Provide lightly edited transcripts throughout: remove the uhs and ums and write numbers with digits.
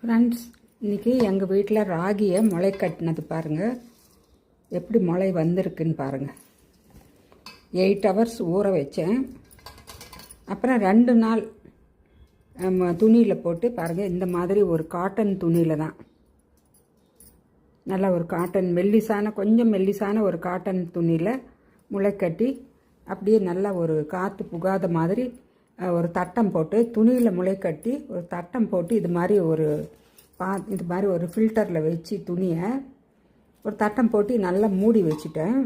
Friends, இன்றைக்கி எங்கள் வீட்டில் ராகியை முளை கட்டினது பாருங்கள், எப்படி முளை வந்திருக்குன்னு பாருங்கள். 8 ஹவர்ஸ் ஊற வச்சேன். அப்புறம் 2 நாள் துணியில் போட்டு பாருங்கள். இந்த மாதிரி ஒரு காட்டன் துணியில் தான், நல்லா ஒரு காட்டன் கொஞ்சம் மெல்லிசான ஒரு காட்டன் துணியில் முளை கட்டி, அப்படியே நல்லா ஒரு காற்று புகாத மாதிரி ஒரு தட்டம் போட்டு, துணியில் முளை கட்டி ஒரு தட்டம் போட்டு இது மாதிரி ஒரு ஃபில்டரில் வச்சு துணியை ஒரு தட்டம் போட்டு நல்லா மூடி வச்சுட்டேன்.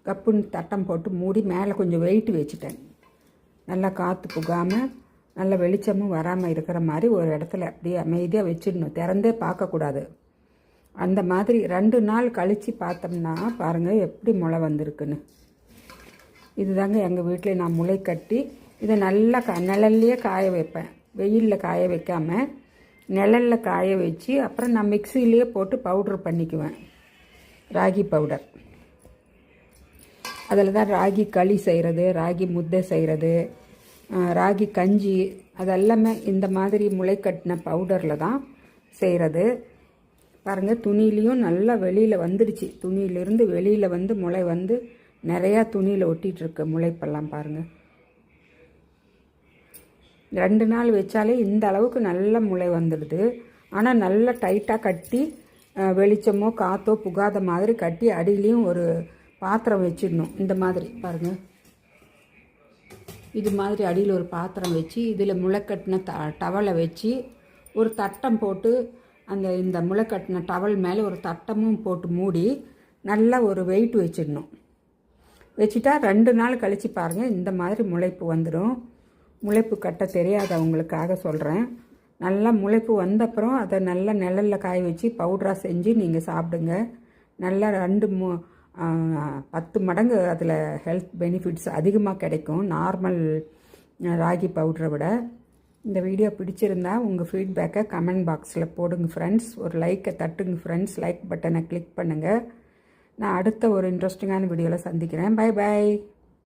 கப்புன்னு தட்டம் போட்டு மூடி மேலே கொஞ்சம் வெயிட் வச்சுட்டேன். நல்லா காற்று புகாமல் நல்ல வெளிச்சமும் வராமல் இருக்கிற மாதிரி ஒரு இடத்துல அப்படியே அமைதியாக வச்சிடணும். திறந்தே பார்க்கக்கூடாது. அந்த மாதிரி 2 நாள் கழித்து பார்த்தோம்னா பாருங்கள் எப்படி முளை வந்திருக்குன்னு. இதுதாங்க எங்கள் வீட்டில் நான் முளை கட்டி இதை நல்லா நிழல்லையே காய வைப்பேன். வெயிலில் காய வைக்காமல் நிழலில் காய வச்சு அப்புறம் நான் மிக்சிலேயே போட்டு பவுட்ரு பண்ணிக்குவேன். ராகி பவுடர். அதில் தான் ராகி களி செய்கிறது, ராகி முத்தை செய்கிறது, ராகி கஞ்சி, அதெல்லாமே இந்த மாதிரி முளை கட்டின பவுடரில் தான் செய்கிறது. பாருங்கள், துணியிலையும் நல்லா வெளியில் வந்துடுச்சு. துணியிலிருந்து வெளியில் வந்து முளை வந்து நிறையா துணியில் ஒட்டிகிட்ருக்கு முளைப்பெல்லாம் பாருங்கள். 2 நாள் வச்சாலே இந்த அளவுக்கு நல்ல முளை வந்துடுது. ஆனால் நல்லா டைட்டாக கட்டி வெளிச்சமோ காற்றோ புகாத மாதிரி கட்டி அடியிலையும் ஒரு பாத்திரம் வச்சிடணும். இந்த மாதிரி பாருங்கள், இது மாதிரி அடியில் ஒரு பாத்திரம் வச்சு இதில் முளைக்கட்டின டவலை வச்சு ஒரு தட்டம் போட்டு இந்த முளைக்கட்டின டவல் மேலே ஒரு தட்டமும் போட்டு மூடி நல்லா ஒரு வெயிட் வச்சிடணும். வச்சுட்டா 2 நாள் கழித்து பாருங்கள் இந்த மாதிரி முளைப்பு வந்துடும். முளைப்பு கட்ட தெரியாதவங்களுக்காக சொல்கிறேன். நல்லா முளைப்பு வந்தப்புறம் அதை நல்லா நிழலில் காய வச்சு பவுடராக செஞ்சு நீங்கள் சாப்பிடுங்க. நல்லா 10 மடங்கு அதில் ஹெல்த் பெனிஃபிட்ஸ் அதிகமாக கிடைக்கும் நார்மல் ராகி பவுடரை விட. இந்த வீடியோ பிடிச்சிருந்தா உங்கள் ஃபீட்பேக்கை கமெண்ட் பாக்ஸில் போடுங்க ஃப்ரெண்ட்ஸ். ஒரு லைக்கை தட்டுங்க ஃப்ரெண்ட்ஸ். லைக் பட்டனை கிளிக் பண்ணுங்கள். நான் அடுத்த ஒரு இன்ட்ரெஸ்டிங்கான வீடியோவில் சந்திக்கிறேன். Bye bye.